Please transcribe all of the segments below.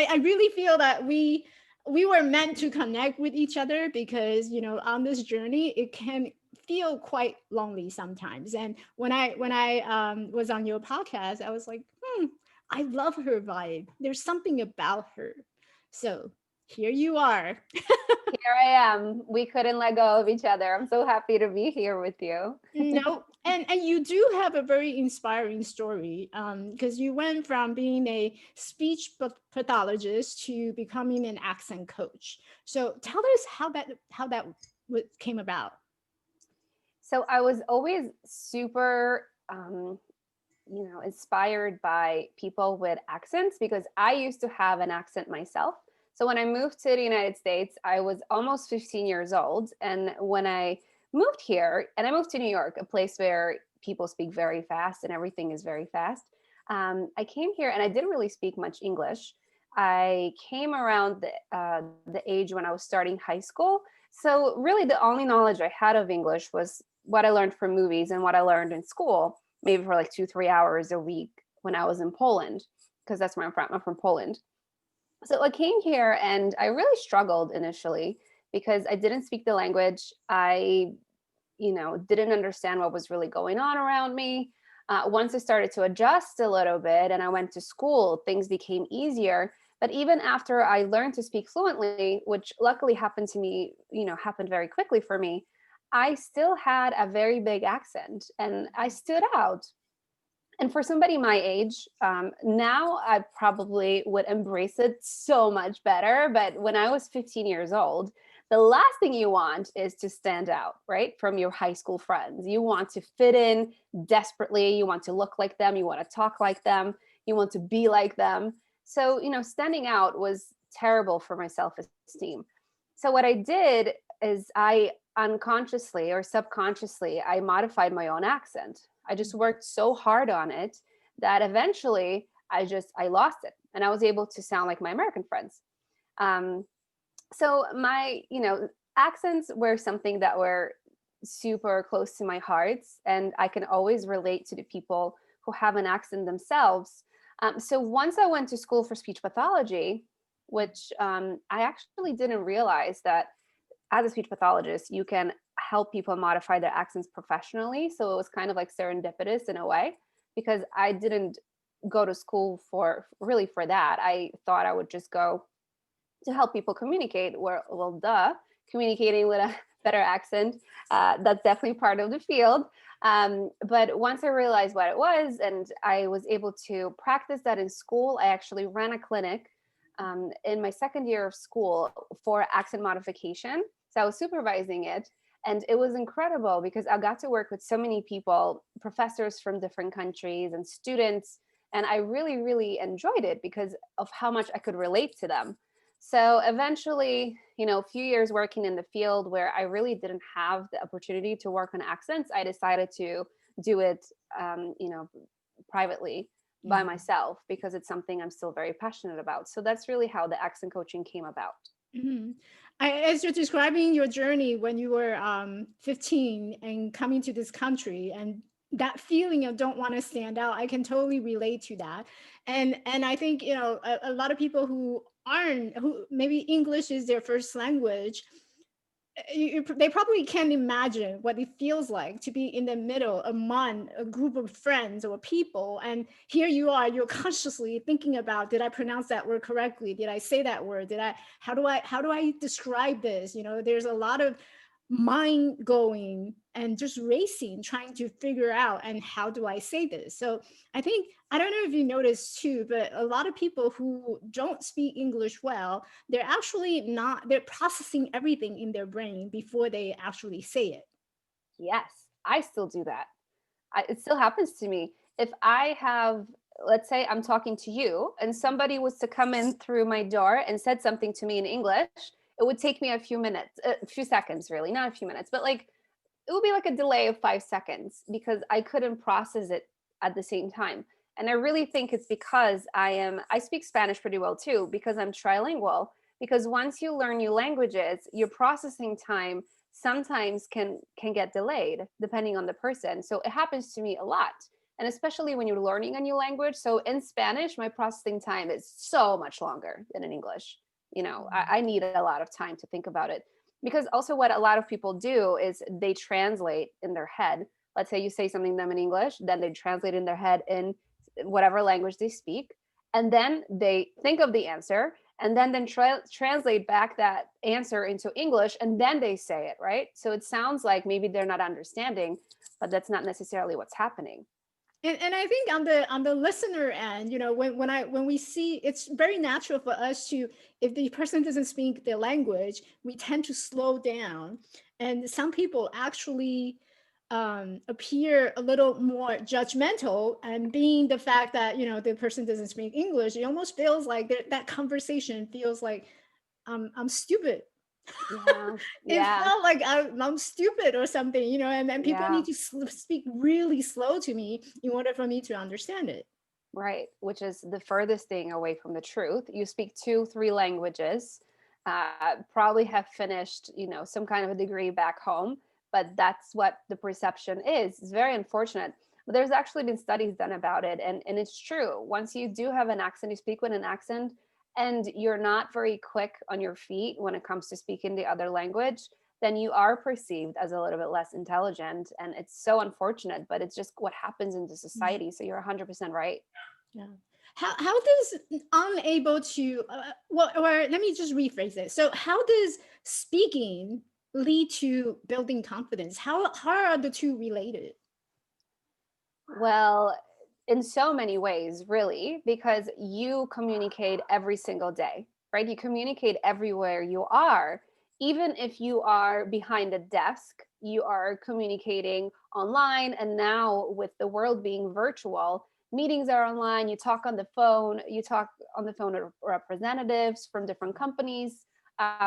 I really feel that we were meant to connect with each other because, on this journey, it can feel quite lonely sometimes. And when I was on your podcast, I was like, I love her vibe. There's something about her. So here you are. Here I am. We couldn't let go of each other. I'm so happy to be here with you. No, and you do have a very inspiring story, because you went from being a speech pathologist to becoming an accent coach. So tell us how that came about. So I was always super, inspired by people with accents because I used to have an accent myself. So when I moved to the United States, I was almost 15 years old. And when I moved here, and I moved to New York, a place where people speak very fast and everything is very fast, I came here and I didn't really speak much English. I came around the age when I was starting high school. So really the only knowledge I had of English was what I learned from movies and what I learned in school, maybe for like 2-3 hours a week when I was in Poland, because that's where I'm from. I'm from Poland. So I came here and I really struggled initially because I didn't speak the language. I, didn't understand what was really going on around me. Once I started to adjust a little bit and I went to school, things became easier. But even after I learned to speak fluently, which luckily happened to me, happened very quickly for me, I still had a very big accent and I stood out. And for somebody my age, now I probably would embrace it so much better. But when I was 15 years old, the last thing you want is to stand out, right? From your high school friends. You want to fit in desperately. You want to look like them. You want to talk like them. You want to be like them. So, standing out was terrible for my self esteem. So, what I did is I unconsciously or subconsciously, I modified my own accent. I just worked so hard on it that eventually I lost it and I was able to sound like my American friends. Um, so my, accents were something that were super close to my heart, and I can always relate to the people who have an accent themselves. So once I went to school for speech pathology, which I actually didn't realize that as a speech pathologist, you can help people modify their accents professionally. So it was kind of like serendipitous in a way because I didn't go to school for that. I thought I would just go to help people communicate. Well, duh, communicating with a better accent. That's definitely part of the field. But once I realized what it was and I was able to practice that in school, I actually ran a clinic in my second year of school for accent modification. So I was supervising it. And it was incredible because I got to work with so many people, professors from different countries and students. And I really, really enjoyed it because of how much I could relate to them. So eventually, a few years working in the field where I really didn't have the opportunity to work on accents, I decided to do it, privately by Mhm. myself because it's something I'm still very passionate about. So that's really how the accent coaching came about. Mhm. As you're describing your journey when you were 15 and coming to this country and that feeling of don't want to stand out, I can totally relate to that. And I think, a lot of people who maybe English is their first language, they probably can't imagine what it feels like to be in the middle among a group of friends or people, and here you are, you're consciously thinking about, did I pronounce that word correctly, did I say that word, did I how do I describe this, there's a lot of mind going and just racing trying to figure out, and how do I say this. So I think, I don't know if you noticed too, but a lot of people who don't speak English well, they're processing everything in their brain before they actually say it. Yes, I still do that. It still happens to me. If I have, let's say I'm talking to you and somebody was to come in through my door and said something to me in English, it would take me a few minutes, a few seconds, really, not a few minutes, but like it would be like a delay of 5 seconds because I couldn't process it at the same time. And I really think it's because I speak Spanish pretty well too, because I'm trilingual. Because once you learn new languages, your processing time sometimes can get delayed depending on the person. So it happens to me a lot. And especially when you're learning a new language. So in Spanish, my processing time is so much longer than in English. I need a lot of time to think about it. Because also, what a lot of people do is they translate in their head. Let's say you say something to them in English, then they translate in their head in whatever language they speak. And then they think of the answer, and then translate back that answer into English, and then they say it, right? So it sounds like maybe they're not understanding, but that's not necessarily what's happening. And I think on the listener end, when we see, it's very natural for us to, if the person doesn't speak the language, we tend to slow down. And some people actually appear a little more judgmental, and being the fact that the person doesn't speak English, it almost feels like that conversation feels like I'm stupid. Yeah. It Yeah. felt like I'm stupid or something, and people Yeah. need to speak really slow to me in order for me to understand it. Right, which is the furthest thing away from the truth. You speak 2, 3 languages, probably have finished, some kind of a degree back home, but that's what the perception is. It's very unfortunate. But there's actually been studies done about it, and it's true. Once you do have an accent, you speak with an accent, and you're not very quick on your feet when it comes to speaking the other language, then you are perceived as a little bit less intelligent. And it's so unfortunate, but it's just what happens in the Mm. society. So you're 100% right. Yeah. How does unable to well, or let me just rephrase it. So how does speaking lead to building confidence? How are the two related? Well, in so many ways, really, because you communicate every single day, right? You communicate everywhere you are. Even if you are behind a desk, you are communicating online. And now, with the world being virtual, meetings are online. You talk on the phone, with representatives from different companies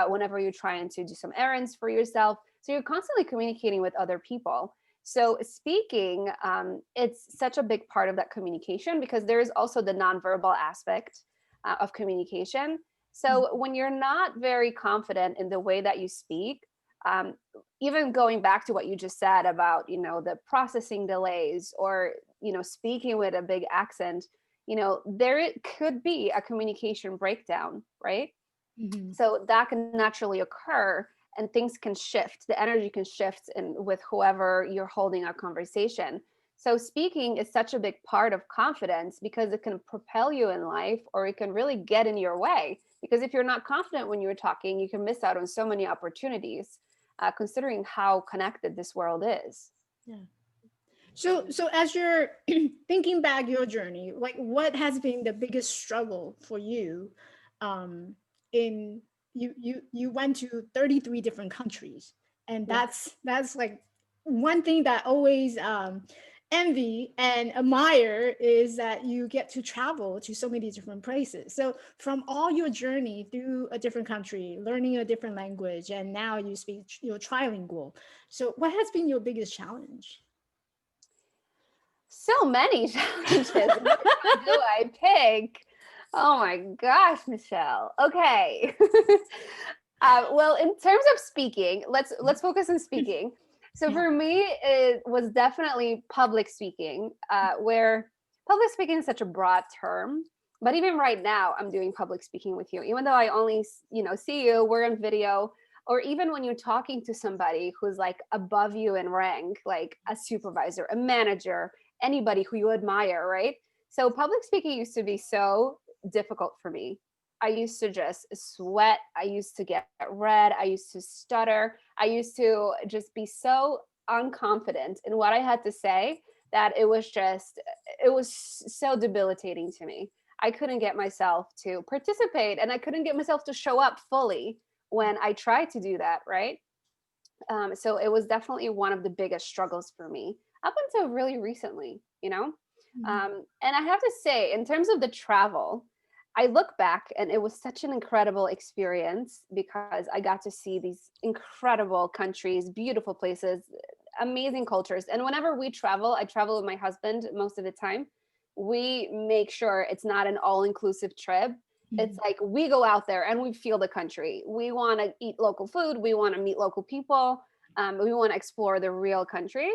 whenever you're trying to do some errands for yourself. So you're constantly communicating with other people. So speaking, it's such a big part of that communication, because there is also the nonverbal aspect of communication. So when you're not very confident in the way that you speak, um, even going back to what you just said about, the processing delays, or, speaking with a big accent, there it could be a communication breakdown, right? Mhm. So that can naturally occur, and things can shift. The energy can shift in with whoever you're holding a conversation. So speaking is such a big part of confidence, because it can propel you in life, or it can really get in your way. Because if you're not confident when you're talking, you can miss out on so many opportunities, considering how connected this world is. Yeah. So as you're thinking back your journey, like what has been the biggest struggle for you? In you went to 33 different countries, and Yeah. that's like one thing that I always envy and admire, is that you get to travel to so many different places. So from all your journey through a different country, learning a different language, and now you're trilingual. So what has been your biggest challenge? So many challenges. Which one do I pick? Oh my gosh, Michelle. Okay. Well, in terms of speaking, let's focus on speaking. So Yeah. for me, it was definitely public speaking, where public speaking is such a broad term. But even right now, I'm doing public speaking with you, even though I only, see you, we're in video, or even when you're talking to somebody who's like above you in rank, like a supervisor, a manager, anybody who you admire, right? So public speaking used to be so difficult for me. I used to just sweat. I used to get red. I used to stutter. I used to just be so unconfident in what I had to say, that it was so debilitating to me. I couldn't get myself to participate, and I couldn't get myself to show up fully when I tried to do that, right? So it was definitely one of the biggest struggles for me up until really recently, Mhm. And I have to say, in terms of the travel, I look back and it was such an incredible experience, because I got to see these incredible countries, beautiful places, amazing cultures. And whenever we travel, I travel with my husband most of the time. We make sure it's not an all inclusive trip. It's Mhm. like we go out there and we feel the country. We want to eat local food. We want to meet local people. We want to explore the real country.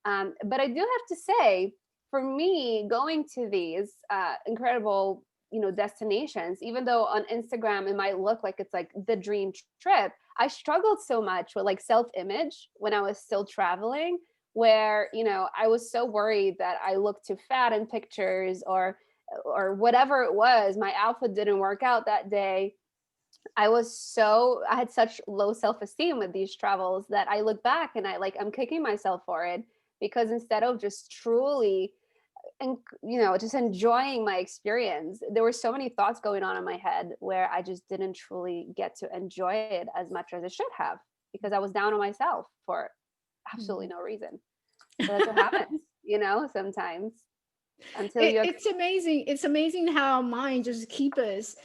But I do have to say, for me, going to these incredible, destinations, even though on Instagram it might look like it's like the dream trip, I struggled so much with like self-image when I was still traveling, where, I was so worried that I looked too fat in pictures, or whatever it was, my outfit didn't work out that day. I had such low self-esteem with these travels that I look back and I'm kicking myself for it, because instead of just truly, and just enjoying my experience, there were so many thoughts going on in my head where I just didn't truly get to enjoy it as much as I should have, because I was down on myself for absolutely no reason. So that's what happens, sometimes, until It's amazing. It's amazing how our mind just keep us,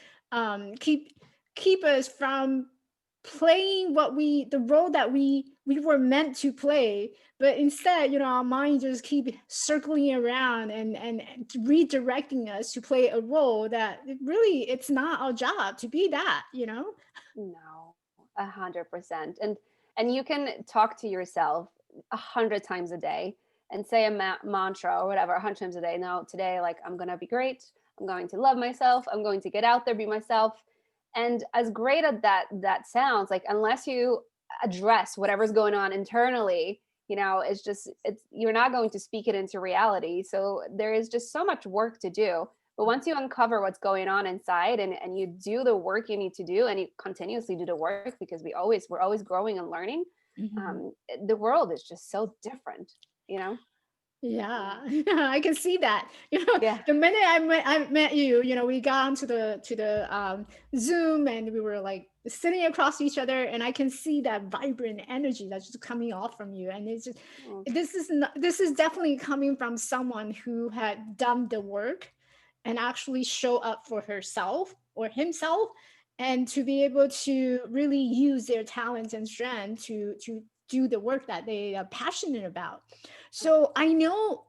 keep us from playing the role that we were meant to play. But instead, our mind just keep circling around and redirecting us to play a role that really it's not our job to be that. No, 100%. And you can talk to yourself 100 times a day and say a mantra or whatever 100 times a day. No, today, like, I'm gonna be great. I'm going to love myself. I'm going to get out there, be myself. And as great as that sounds, like, unless you address whatever's going on internally, it's you're not going to speak it into reality. So there is just so much work to do. But once you uncover what's going on inside, and you do the work you need to do, and you continuously do the work, because we're always growing and learning, Mhm. the world is just so different, you know? Yeah, I can see that. Yeah. The minute I met you, we got onto the Zoom, and we were like sitting across each other, and I can see that vibrant energy that's just coming off from you. And it's just Mm. this is definitely coming from someone who had done the work and actually show up for herself or himself, and to be able to really use their talents and strength to do the work that they are passionate about. So I know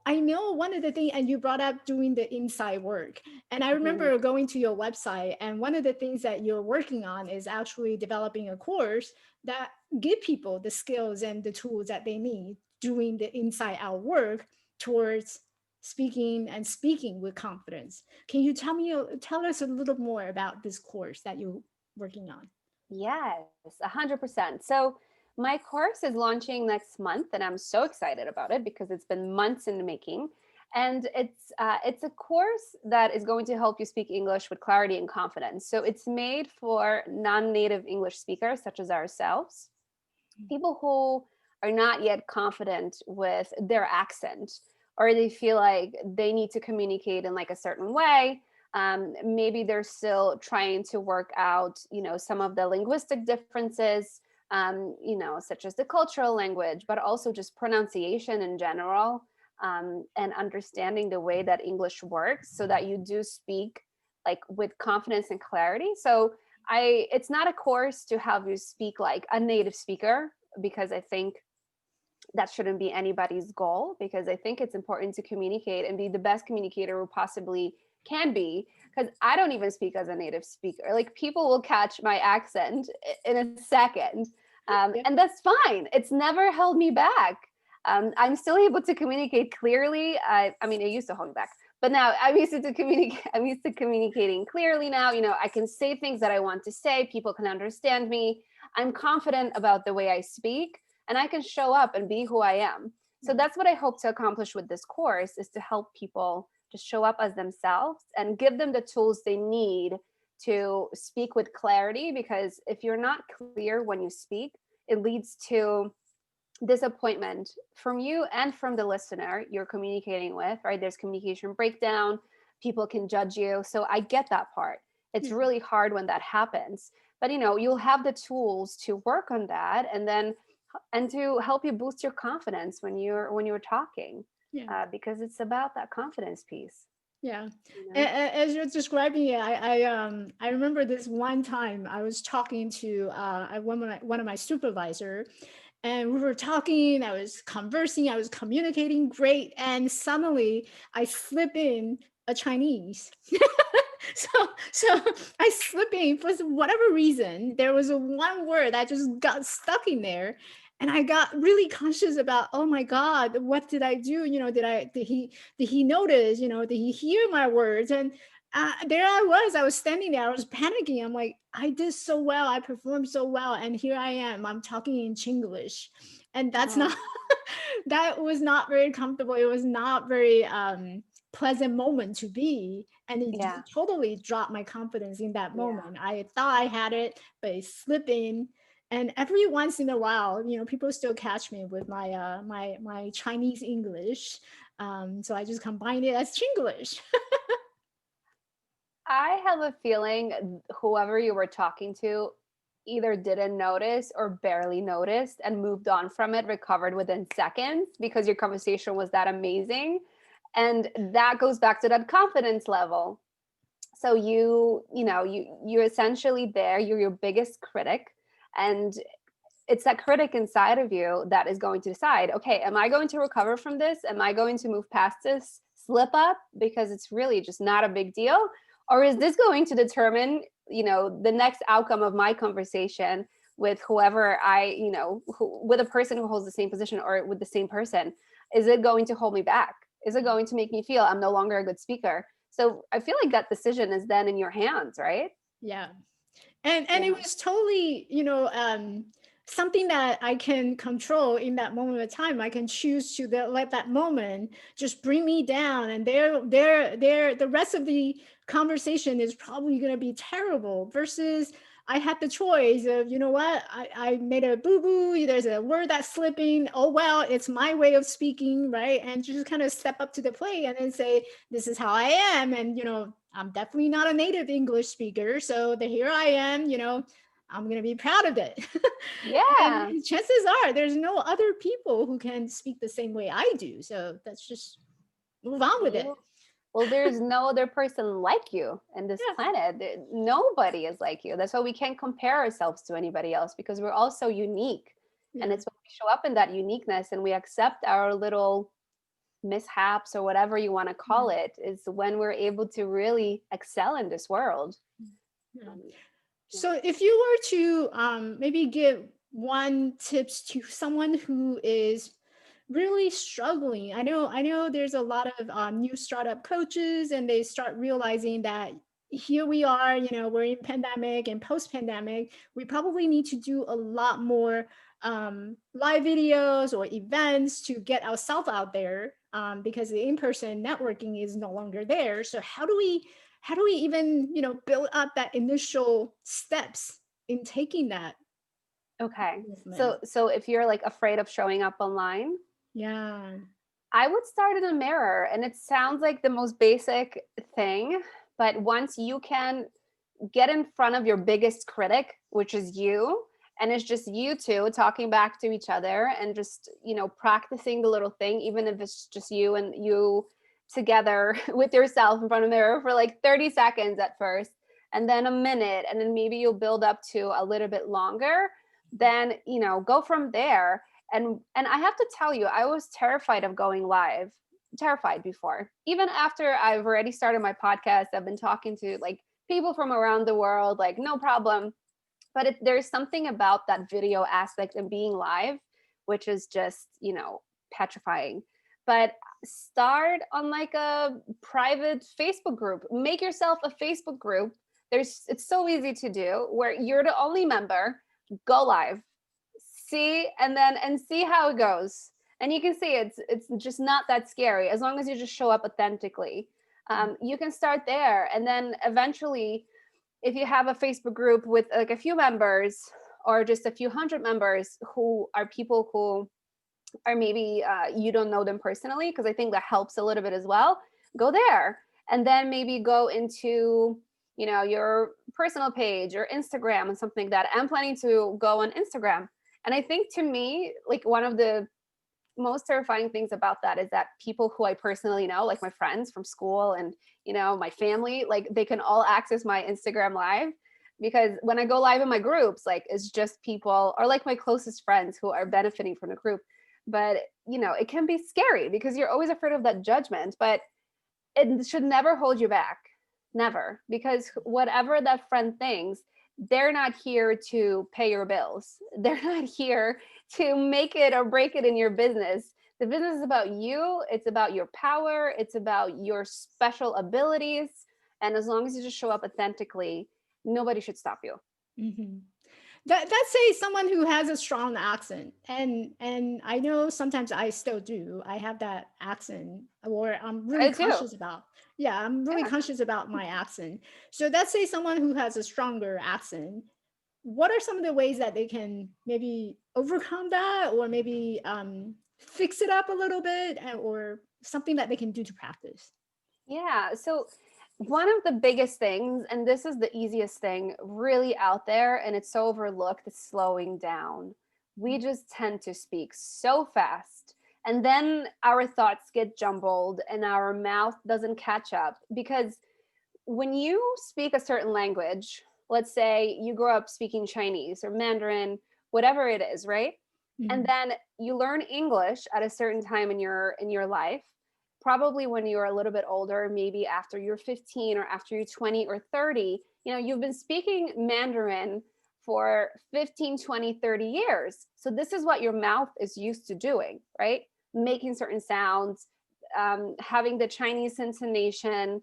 one of the things, and you brought up doing the inside work. And I Mhm. remember going to your website, and one of the things that you're working on is actually developing a course that give people the skills and the tools that they need doing the inside out work towards speaking with confidence. Can you tell us a little more about this course that you're working on? Yes, 100%. So my course is launching next month, and I'm so excited about it because it's been months in the making. And it's a course that is going to help you speak English with clarity and confidence. So it's made for non-native English speakers such as ourselves, people who are not yet confident with their accent, or they feel like they need to communicate in like a certain way. Maybe they're still trying to work out, some of the linguistic differences, such as the cultural language, but also just pronunciation in general, and understanding the way that English works so that you do speak like with confidence and clarity. So it's not a course to have you speak like a native speaker, because I think that shouldn't be anybody's goal, because I think it's important to communicate and be the best communicator we possibly can be, because I don't even speak as a native speaker. Like, people will catch my accent in a second, Yeah. and that's fine. It's never held me back. I'm still able to communicate clearly. I mean, it used to hold me back, but now I'm used to communicate. I'm used to communicating clearly now. I can say things that I want to say. People can understand me. I'm confident about the way I speak, and I can show up and be who I am. So that's what I hope to accomplish with this course, is to help people just show up as themselves and give them the tools they need to speak with clarity, because if you're not clear when you speak, it leads to disappointment from you and from the listener you're communicating with, right? There's communication breakdown, people can judge you. So I get that part. It's Yeah. really hard when that happens. But you'll have the tools to work on that, and to help you boost your confidence when you're talking, Yeah. because it's about that confidence piece, Yeah. you know? As you're describing it, I remember this one time I was talking to one of my supervisor, and we were talking. I was conversing. I was communicating great, and suddenly I slip in a Chinese. so so I slip in for whatever reason. There was a one word that just got stuck in there, And I got really conscious about, oh my God, what did I do? Did he notice, did he hear my words? And there I was standing there, I was panicking. I'm like, I did so well, I performed so well. And here I am, I'm talking in Chinglish. And that's Oh, not, that was not very comfortable. It was not very pleasant moment to be. And it yeah. totally dropped my confidence in that Yeah. moment. I thought I had it, but it slipped in. And every once in a while, people still catch me with my Chinese English. So I just combine it as Chinglish. I have a feeling whoever you were talking to either didn't notice or barely noticed and moved on from it, recovered within seconds because your conversation was that amazing. And that goes back to that confidence level. So you're essentially there, you're your biggest critic, and it's that critic inside of you that is going to decide, okay, am I going to recover from this? Am I going to move past this slip up because it's really just not a big deal? Or is this going to determine, the next outcome of my conversation with whoever with a person who holds the same position or with the same person? Is it going to hold me back? Is it going to make me feel I'm no longer a good speaker? So I feel like that decision is then in your hands, right? Yeah. And it Yeah. was totally, something that I can control in that moment of time. I can choose to let that moment just bring me down, and the rest of the conversation is probably going to be terrible. Versus I had the choice of, what, I made a boo boo. There's a word that's slipping. Oh well, it's my way of speaking, right? And just kind of step up to the plate and then say, this is how I am, and I'm definitely not a native English speaker, so here I am, I'm going to be proud of it. Yeah. And chances are there's no other people who can speak the same way I do. So let's just move on with it. You Well, there's no other person like you in this Yeah. planet. Nobody is like you. That's why we can't compare ourselves to anybody else because we're all so unique. And Yeah. it's when we show up in that uniqueness and we accept our little mishaps or whatever you want to Yeah. call it, is when we're able to really excel in this world. Yeah. Um, yeah. So if you were to maybe give one tips to someone who is really struggling, I know there's a lot of new startup coaches, and they start realizing that here we are, we're in pandemic and post pandemic, we probably need to do a lot more live videos or events to get ourselves out there, because the in-person networking is no longer there. So how do we even build up that initial steps in taking that Okay. movement? So if you're like afraid of showing up online, Yeah. I would start in a mirror. And it sounds like the most basic thing, but once you can get in front of your biggest critic, which is you, and it's just you two talking back to each other and just, practicing the little thing, even if it's just you and you together with yourself in front of the mirror for like 30 seconds at first, and then a minute, and then maybe you'll build up to a little bit longer, then, go from there. And I have to tell you, I was terrified of going live, terrified before. Even after I've already started my podcast, I've been talking to like people from around the world, like no problem. But there's something about that video aspect and being live, which is just, petrifying. But start on like a private Facebook group. Make yourself a Facebook group. It's so easy to do where you're the only member. Go live, see, and see how it goes. And you can see it's just not that scary as long as you just show up authentically. You can start there, and then eventually, if you have a Facebook group with like a few members or just a few hundred members who are people who are maybe you don't know them personally, because I think that helps a little bit as well, go there. And then maybe go into your personal page or Instagram and something like that. I'm planning to go on Instagram. And I think, to me, like, one of the most terrifying things about that is that people who I personally know, like my friends from school and, my family, like, they can all access my Instagram live. Because when I go live in my groups, like, it's just people, or like my closest friends who are benefiting from the group. But, it can be scary because you're always afraid of that judgment, but it should never hold you back. Never. Because whatever that friend thinks, they're not here to pay your bills. They're not here to make it or break it in your business. The business is about you. It's about your power. It's about your special abilities. And as long as you just show up authentically, nobody should stop you. Mhm. That's say someone who has a strong accent, and I know sometimes I still do. I have that accent, or I'm really I do. conscious about. Yeah, I'm really Yeah. conscious about my accent. So that's say someone who has a stronger accent. What are some of the ways that they can maybe overcome that, or maybe fix it up a little bit, or something that they can do to practice? Yeah. So, one of the biggest things, and this is the easiest thing really out there, and it's so overlooked, is slowing down. We just tend to speak so fast, and then our thoughts get jumbled, and our mouth doesn't catch up. Because when you speak a certain language, let's say you grow up speaking Chinese or Mandarin, whatever it is, right? And Mhm. then you learn English at a certain time in your life, probably when you're a little bit older, maybe after you're 15 or after you're 20 or 30, you've been speaking Mandarin for 15, 20, 30 years. So this is what your mouth is used to doing, right? Making certain sounds, having the Chinese intonation,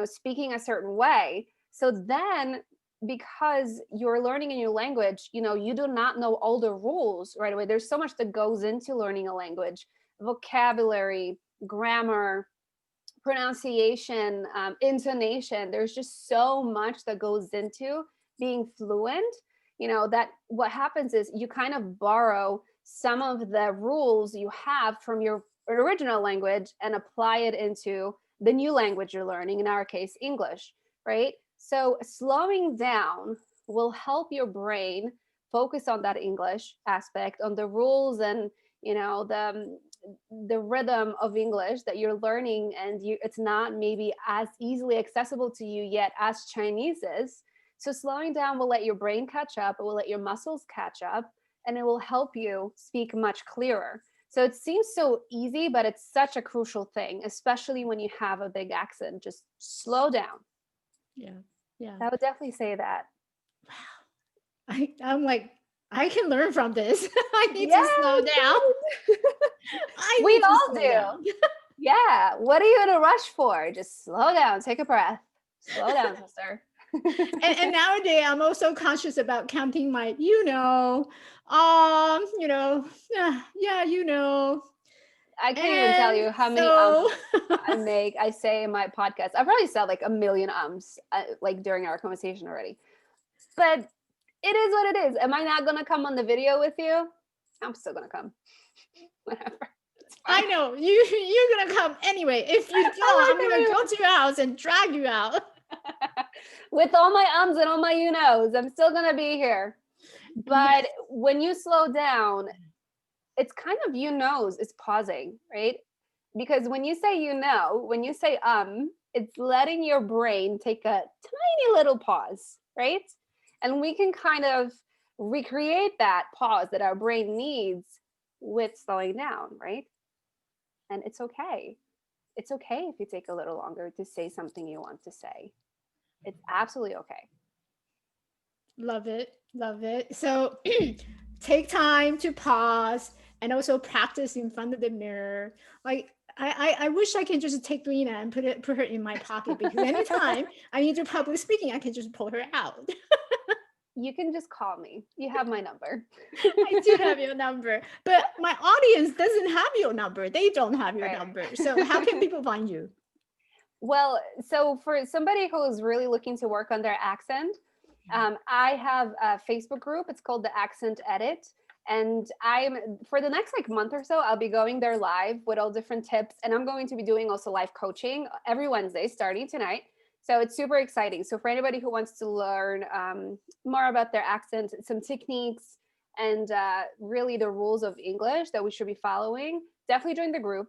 speaking a certain way. So then, because you're learning a new language, you do not know all the rules right away. There's so much that goes into learning a language: vocabulary, grammar, pronunciation, intonation. There's just so much that goes into being fluent. That what happens is you kind of borrow some of the rules you have from your original language and apply it into the new language you're learning, in our case, English, right? So slowing down will help your brain focus on that English aspect, on the rules and the rhythm of English that you're learning, and it's not maybe as easily accessible to you yet as Chinese is. So slowing down will let your brain catch up, it will let your muscles catch up, and it will help you speak much clearer. So it seems so easy, but it's such a crucial thing, especially when you have a big accent. Just slow down. Yeah, yeah. I would definitely say that. I'm like, I can learn from this. I need to slow Yes, down. I we need to all slow do. down. Yeah. What are you in a rush for? Just slow down, take a breath. Slow down, sister. And nowadays I'm also conscious about counting my, yeah, I can't even tell and you how many so I say in my podcast. I probably said like a million like during our conversation already. But it is what it is. Am I not gonna come on the video with you? I'm still gonna come. Whatever. It's I fine. know you're gonna come anyway. If you don't, I'm gonna I'm go to your house and drag you out. with all my ums and all my you knows, I'm still gonna be here. Yes. But when you slow down, it's kind of it's pausing, right? Because when you say when you say it's letting your brain take a tiny little pause, right? And we can kind of recreate that pause that our brain needs with slowing down, right? And it's okay. It's okay if you take a little longer to say something you want to say. It's absolutely okay. Love it. Love it. So take time to pause and also practice in front of the mirror. Like I wish I can just take Lena and put her in my pocket, because anytime I need to public speaking, I can just pull her out. You can just call me. You have my number. I do have your number, but my audience doesn't have your number. They don't have your number. So how can Right. people find you? Well, so for somebody who is really looking to work on their accent, I have a Facebook group. It's called the Accent Edit. And I'm for the next like month or so, I'll be going there live with all different tips. And I'm going to be doing also live coaching every Wednesday starting tonight. So it's super exciting. So for anybody who wants to learn more about their accent, some techniques, and really the rules of English that we should be following, definitely join the group.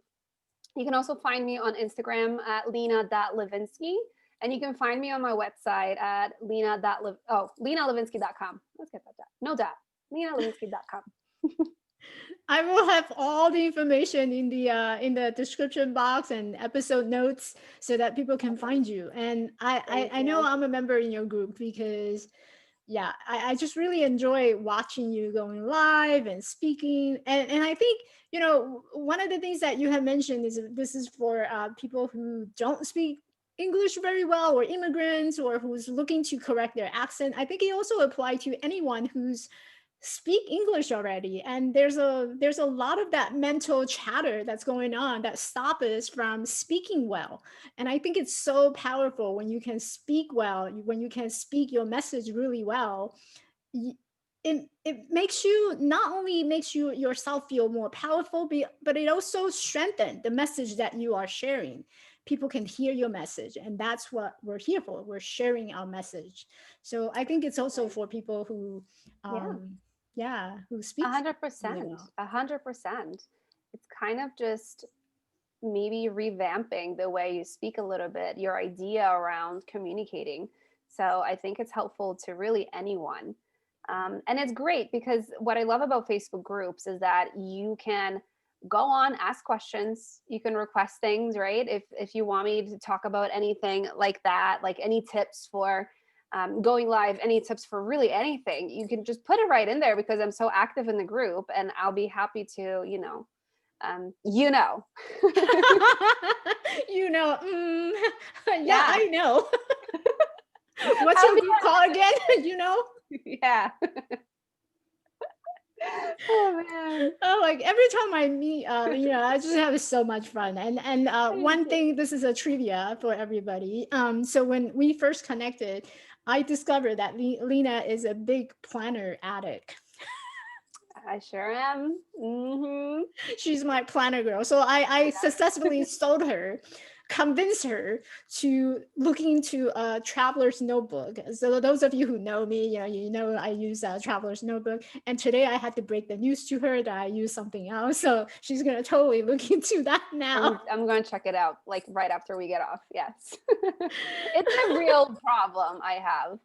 You can also find me on Instagram at lena.livinsky. And you can find me on my website at lenalivinsky.com. Let's get that dot. No dot. lenalivinsky.com. I will have all the information in the description box and episode notes so that people can find you. And Thank I know you. I'm a member in your group because yeah, I just really enjoy watching you going live and speaking. And I think, one of the things that you have mentioned is this is for people who don't speak English very well, or immigrants, or who's looking to correct their accent. I think it also applies to anyone who's speak English already. And there's a lot of that mental chatter that's going on that stop us from speaking well. And I think it's so powerful when you can speak well, when you can speak your message really well. It makes you, not only makes you yourself feel more powerful, but it also strengthens the message that you are sharing. People can hear your message, and that's what we're here for. We're sharing our message. So I think it's also for people who Yeah. yeah, who A speaks hundred really percent. well. 100%. It's kind of just maybe revamping the way you speak a little bit, your idea around communicating. So I think it's helpful to really anyone. And it's great because what I love about Facebook groups is that you can go on, ask questions, you can request things, right? If you want me to talk about anything like that, like any tips for going live, any tips for really anything, you can just put it right in there because I'm so active in the group and I'll be happy to, you know. Yeah, Yeah. I know. What's I'll your be group call again? yeah. Oh man. Oh, like every time I meet, I just have so much fun. And one thing, this is a trivia for everybody. So when we first connected, I discovered that Lena is a big planner addict. I sure am. She's my planner girl. So I successfully sold her, convinced her to look into a traveler's notebook. So those of you who know me, I use a traveler's notebook. And today I had to break the news to her that I use something else. So she's gonna totally look into that now. I'm going to check it out like right after we get off. Yes. It's a real problem I have.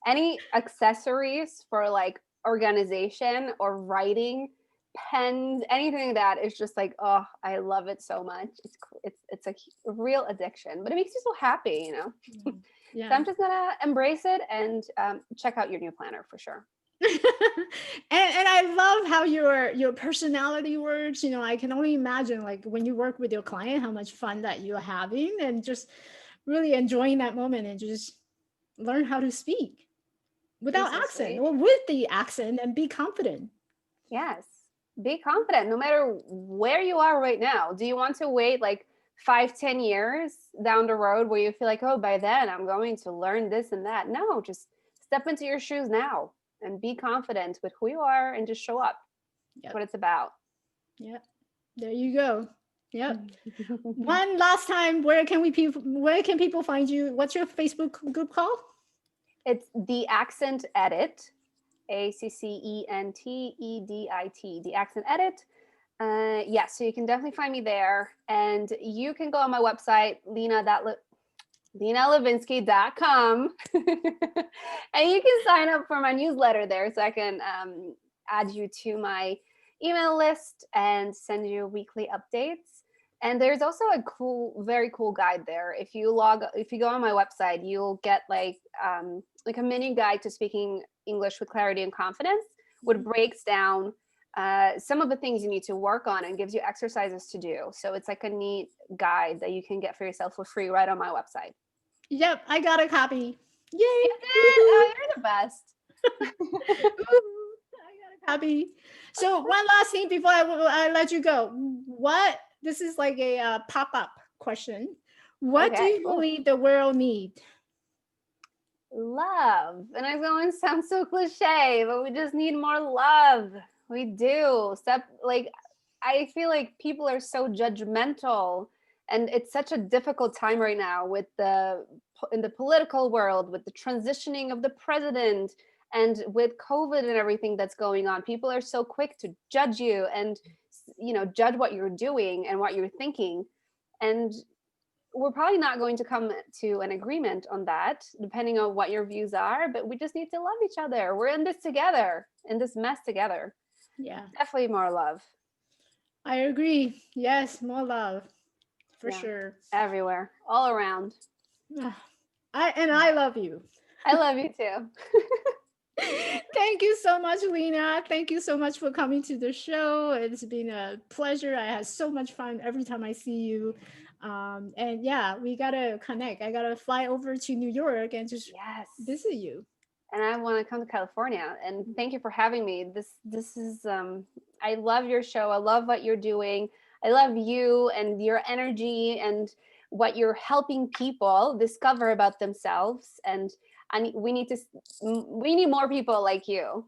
Any accessories for like organization or writing, pens, anything like that is just like, oh, I love it so much. It's a real addiction, but it makes you so happy. So Yeah. I'm just gonna embrace it and check out your new planner for sure. And I love how your personality works. I can only imagine, like, when you work with your client, how much fun that you're having, and just really enjoying that moment, and just learn how to speak You're without so accent sweet. or with the accent, and be confident. Yes. Be confident no matter where you are right now. Do you want to wait like 5, 10 years down the road where you feel like, oh, by then I'm going to learn this and that? No, just step into your shoes now and be confident with who you are and just show up. That's Yep. what it's about. Yep. There you go. Yep. One last time, where can people find you? What's your Facebook group called? It's the Accent Edit, ACCENTEDIT, the Accent Edit. Yes, so you can definitely find me there. And you can go on my website, LenaLivinsky.com. And you can sign up for my newsletter there so I can add you to my email list and send you weekly updates. And there's also a very cool guide there. If you go on my website, you'll get like a mini guide to speaking English with clarity and confidence, which breaks down some of the things you need to work on and gives you exercises to do. So it's like a neat guide that you can get for yourself for free right on my website. Yep, I got a copy. Yay! You did? Oh, you're the best. I got a copy. So one last thing before I let you go. This is like a pop-up question. What do Okay. you believe the world needs? Love. And I know it sounds so cliche, but we just need more love. We do. I feel like people are so judgmental, and it's such a difficult time right now in the political world, with the transitioning of the president and with COVID and everything that's going on. People are so quick to judge you and judge what you're doing and what you're thinking. And we're probably not going to come to an agreement on that, depending on what your views are, but we just need to love each other. We're in this together, in this mess together. Yeah, Definitely more love. I agree. Yes, more love, for Yeah. sure. Everywhere, all around. I love you. I love you too. Thank you so much, Lena. Thank you so much for coming to the show. It's been a pleasure. I had so much fun every time I see you. And yeah, we gotta connect. I gotta fly over to New York and just Yes. visit you. And I want to come to California. And thank you for having me. This is I love your show. I love what you're doing. I love you and your energy and what you're helping people discover about themselves. And we need more people like you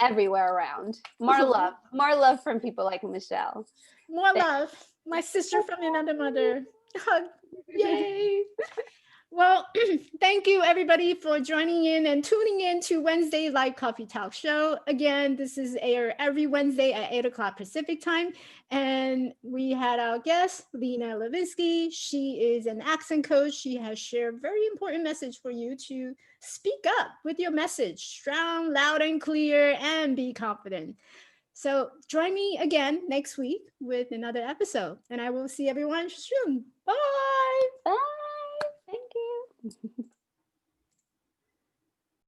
everywhere around. More love from people like Michelle. More love. My sister from another mother. Hug. Yay. Well, thank you everybody for joining in and tuning in to Wednesday Live Coffee Talk Show. Again, this is aired every Wednesday at 8 o'clock Pacific time. And we had our guest, Lena Livinsky. She is an accent coach. She has shared a very important message for you to speak up with your message, strong, loud, and clear, and be confident. So join me again next week with another episode, and I will see everyone soon. Bye. Bye. Thank you.